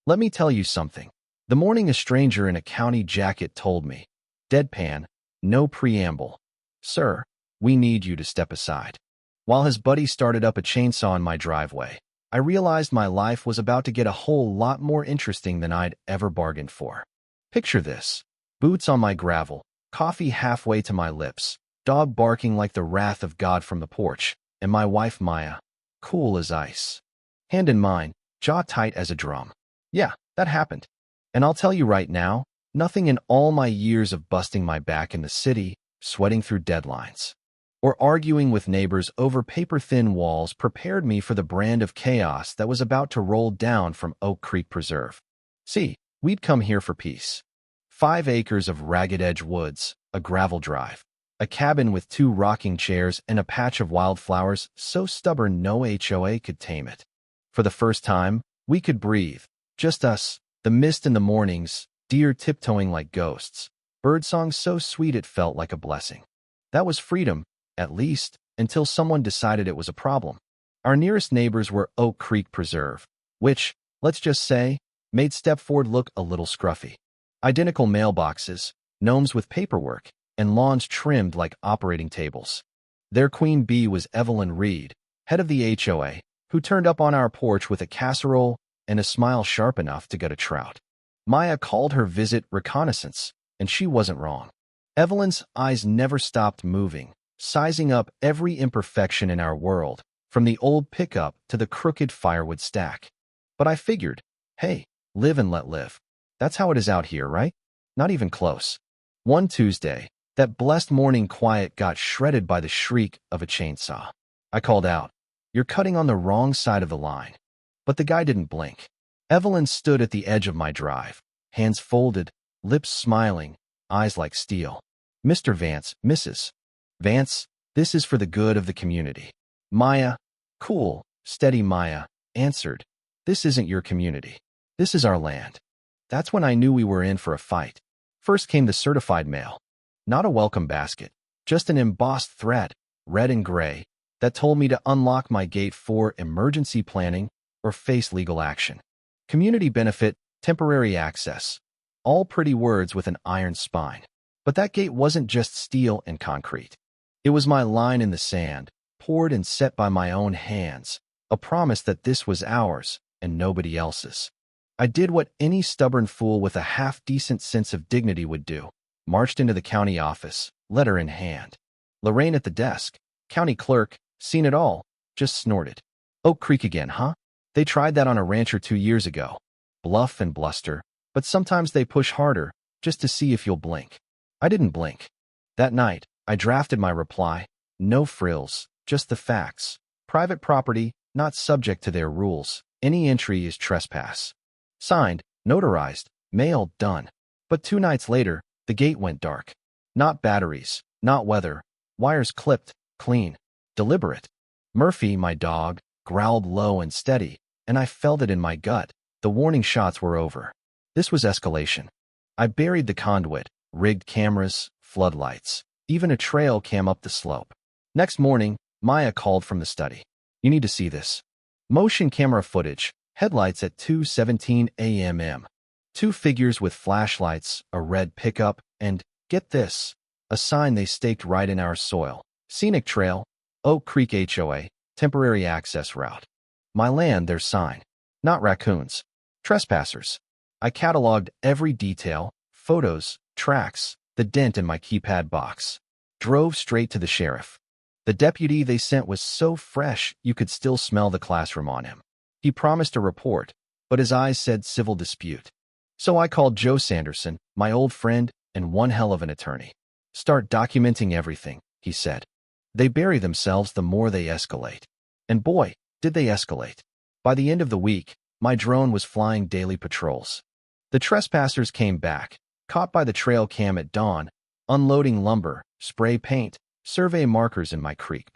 Let me tell you something. The morning a stranger in a county jacket told me, deadpan, no preamble, "Sir, we need you to step aside." While his buddy started up a chainsaw in my driveway, I realized my life was about to get a whole lot more interesting than I'd ever bargained for. Picture this: boots on my gravel, coffee halfway to my lips, dog barking like the wrath of God from the porch, and my wife Maya, cool as ice. Hand in mine, jaw tight as a drum. Yeah, that happened. And I'll tell you right now, nothing in all my years of busting my back in the city, sweating through deadlines, or arguing with neighbors over paper-thin walls prepared me for the brand of chaos that was about to roll down from Oak Creek Preserve. See, we'd come here for peace. 5 acres of ragged edge woods, a gravel drive, a cabin with 2 rocking chairs, and a patch of wildflowers so stubborn no HOA could tame it. For the first time, we could breathe. Just us, the mist in the mornings, deer tiptoeing like ghosts, birdsong so sweet it felt like a blessing. That was freedom, at least, until someone decided it was a problem. Our nearest neighbors were Oak Creek Preserve, which, let's just say, made Stepford look a little scruffy. Identical mailboxes, gnomes with paperwork, and lawns trimmed like operating tables. Their queen bee was Evelyn Reed, head of the HOA, who turned up on our porch with a casserole and a smile sharp enough to gut a trout. Maya called her visit reconnaissance, and she wasn't wrong. Evelyn's eyes never stopped moving, sizing up every imperfection in our world, from the old pickup to the crooked firewood stack. But I figured, hey, live and let live. That's how it is out here, right? Not even close. One Tuesday, that blessed morning quiet got shredded by the shriek of a chainsaw. I called out, "You're cutting on the wrong side of the line." But the guy didn't blink. Evelyn stood at the edge of my drive, hands folded, lips smiling, eyes like steel. "Mr. Vance, Mrs. Vance, this is for the good of the community." Maya, cool, steady Maya, answered, "This isn't your community. This is our land." That's when I knew we were in for a fight. First came the certified mail. Not a welcome basket, just an embossed thread, red and gray, that told me to unlock my gate for emergency planning or face legal action. Community benefit, temporary access. All pretty words with an iron spine. But that gate wasn't just steel and concrete. It was my line in the sand, poured and set by my own hands, a promise that this was ours and nobody else's. I did what any stubborn fool with a half-decent sense of dignity would do. Marched into the county office, letter in hand. Lorraine at the desk, county clerk, seen it all, just snorted. "Oak Creek again, huh? They tried that on a rancher 2 years ago. Bluff and bluster, but sometimes they push harder, just to see if you'll blink." I didn't blink. That night, I drafted my reply. No frills, just the facts. Private property, not subject to their rules. Any entry is trespass. Signed, notarized, mailed, done. But 2 nights later, the gate went dark. Not batteries, not weather. Wires clipped, clean, deliberate. Murphy, my dog, growled low and steady, and I felt it in my gut. The warning shots were over. This was escalation. I buried the conduit, rigged cameras, floodlights, even a trail cam up the slope. Next morning, Maya called from the study. "You need to see this." Motion camera footage, headlights at 2:17 a.m. 2 figures with flashlights, a red pickup, and, get this, a sign they staked right in our soil. "Scenic Trail, Oak Creek HOA, temporary access route." My land, their sign. Not raccoons. Trespassers. I cataloged every detail, photos, tracks, the dent in my keypad box. Drove straight to the sheriff. The deputy they sent was so fresh you could still smell the classroom on him. He promised a report, but his eyes said civil dispute. So I called Joe Sanderson, my old friend and one hell of an attorney. "Start documenting everything," he said. "They bury themselves the more they escalate." And boy, did they escalate. By the end of the week, my drone was flying daily patrols. The trespassers came back, caught by the trail cam at dawn, unloading lumber, spray paint, survey markers in my creek.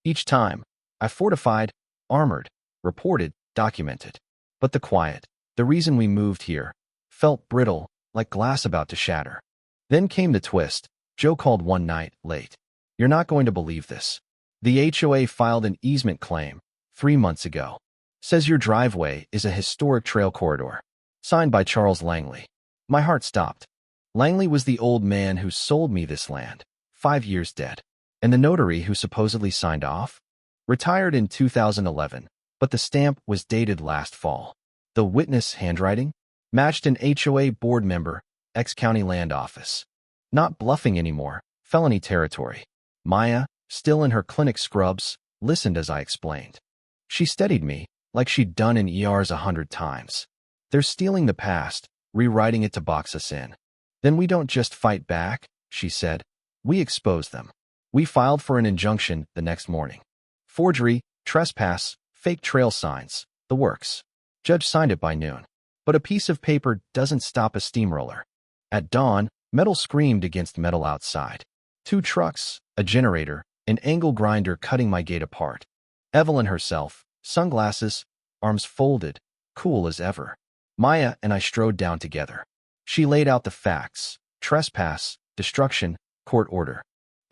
Each time, I fortified, armored, reported, documented. But the quiet, the reason we moved here, felt brittle, like glass about to shatter. Then came the twist. Joe called one night, late. "You're not going to believe this. The HOA filed an easement claim 3 months ago. Says your driveway is a historic trail corridor. Signed by Charles Langley. My heart stopped. Langley was the old man who sold me this land, 5 years dead. And the notary who supposedly signed off? Retired in 2011, but the stamp was dated last fall. The witness handwriting matched an HOA board member, ex-county land office. Not bluffing anymore, felony territory. Maya, still in her clinic scrubs, listened as I explained. She steadied me, like she'd done in ERs 100 times. They're stealing the past, rewriting it to box us in. Then we don't just fight back, she said. We expose them. We filed for an injunction the next morning. Forgery, trespass, fake trail signs, the works. Judge signed it by noon. But a piece of paper doesn't stop a steamroller. At dawn, metal screamed against metal outside. 2 trucks, a generator, an angle grinder cutting my gate apart. Evelyn herself, sunglasses, arms folded, cool as ever. Maya and I strode down together. She laid out the facts: trespass, destruction, court order.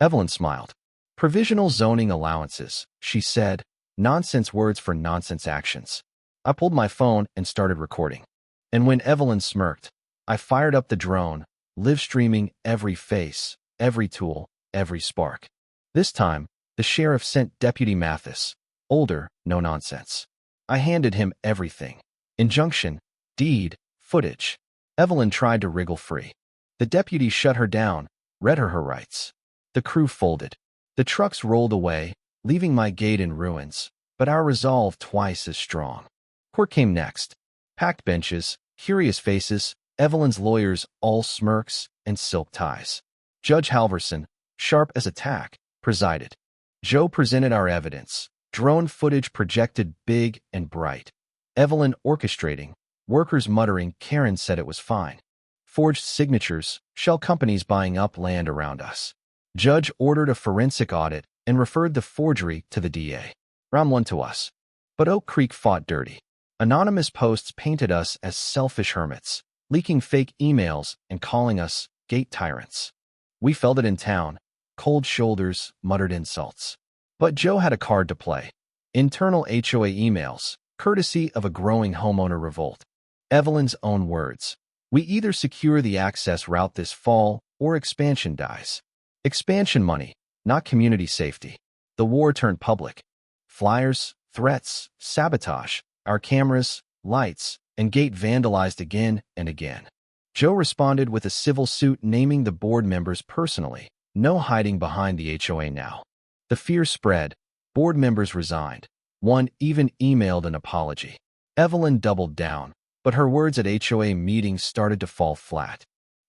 Evelyn smiled. Provisional zoning allowances, she said. Nonsense words for nonsense actions. I pulled my phone and started recording. And when Evelyn smirked, I fired up the drone, live streaming every face, every tool, every spark. This time, the sheriff sent Deputy Mathis. Older, no nonsense. I handed him everything. Injunction, deed, footage. Evelyn tried to wriggle free. The deputy shut her down, read her rights. The crew folded. The trucks rolled away, leaving my gate in ruins, but our resolve twice as strong. Court came next. Packed benches, curious faces, Evelyn's lawyers all smirks and silk ties. Judge Halverson, sharp as a tack, presided. Joe presented our evidence. Drone footage projected big and bright. Evelyn orchestrating, workers muttering. Karen said it was fine. Forged signatures, shell companies buying up land around us. Judge ordered a forensic audit and referred the forgery to the DA. Round 1 to us. But Oak Creek fought dirty. Anonymous posts painted us as selfish hermits, leaking fake emails and calling us gate tyrants. We felt it in town. Cold shoulders, muttered insults. But Joe had a card to play. Internal HOA emails, courtesy of a growing homeowner revolt. Evelyn's own words. We either secure the access route this fall or expansion dies. Expansion money, not community safety. The war turned public. Flyers, threats, sabotage, our cameras, lights, and gate vandalized again and again. Joe responded with a civil suit naming the board members personally. No hiding behind the HOA now. The fear spread. Board members resigned. One even emailed an apology. Evelyn doubled down, but her words at HOA meetings started to fall flat.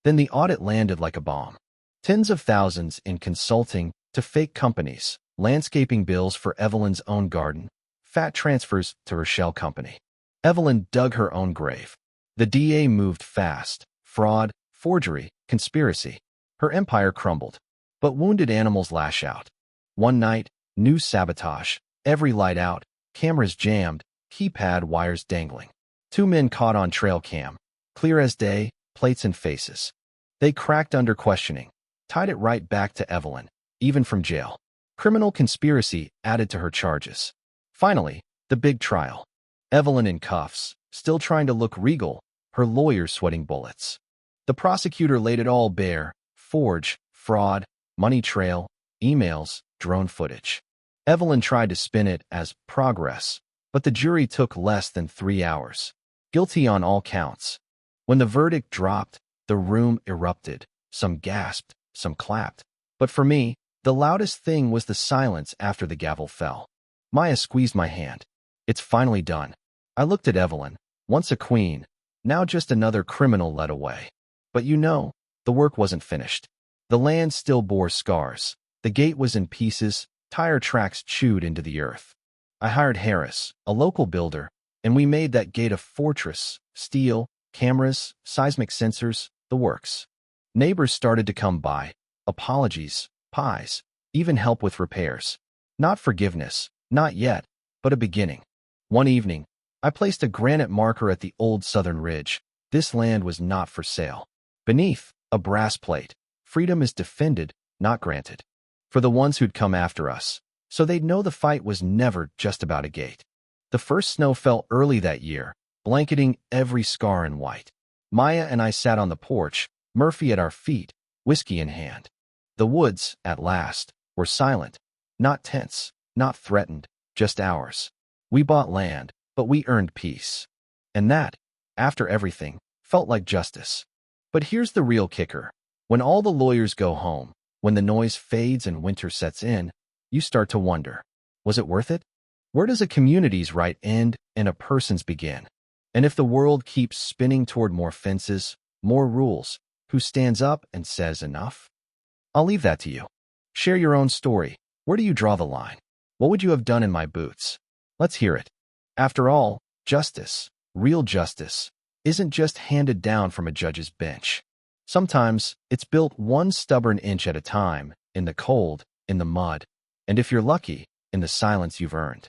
Then the audit landed like a bomb. Tens of thousands in consulting to fake companies, landscaping bills for Evelyn's own garden, fat transfers to her shell company. Evelyn dug her own grave. The DA moved fast. Fraud, forgery, conspiracy. Her empire crumbled. But wounded animals lash out. One night, new sabotage. Every light out, cameras jammed, keypad wires dangling. 2 men caught on trail cam. Clear as day, plates and faces. They cracked under questioning. Tied it right back to Evelyn, even from jail. Criminal conspiracy added to her charges. Finally, the big trial. Evelyn in cuffs, still trying to look regal, her lawyers sweating bullets. The prosecutor laid it all bare: forge, fraud, money trail, emails, drone footage. Evelyn tried to spin it as progress, but the jury took less than 3 hours. Guilty on all counts. When the verdict dropped, the room erupted. Some gasped, some clapped. But for me, the loudest thing was the silence after the gavel fell. Maya squeezed my hand. It's finally done. I looked at Evelyn, once a queen, now just another criminal led away. But the work wasn't finished. The land still bore scars. The gate was in pieces, tire tracks chewed into the earth. I hired Harris, a local builder, and we made that gate a fortress: steel, cameras, seismic sensors, the works. Neighbors started to come by. Apologies, pies, even help with repairs. Not forgiveness, not yet, but a beginning. One evening, I placed a granite marker at the old southern ridge. This land was not for sale. Beneath, a brass plate: freedom is defended, not granted. For the ones who'd come after us, so they'd know the fight was never just about a gate. The first snow fell early that year, blanketing every scar in white. Maya and I sat on the porch, Murphy at our feet, whiskey in hand. The woods, at last, were silent, not tense, not threatened, just ours. We bought land, but we earned peace. And that, after everything, felt like justice. But here's the real kicker. When all the lawyers go home, when the noise fades and winter sets in, you start to wonder, was it worth it? Where does a community's right end and a person's begin? And if the world keeps spinning toward more fences, more rules, who stands up and says enough? I'll leave that to you. Share your own story. Where do you draw the line? What would you have done in my boots? Let's hear it. After all, justice, real justice, isn't just handed down from a judge's bench. Sometimes it's built one stubborn inch at a time, in the cold, in the mud, and if you're lucky, in the silence you've earned.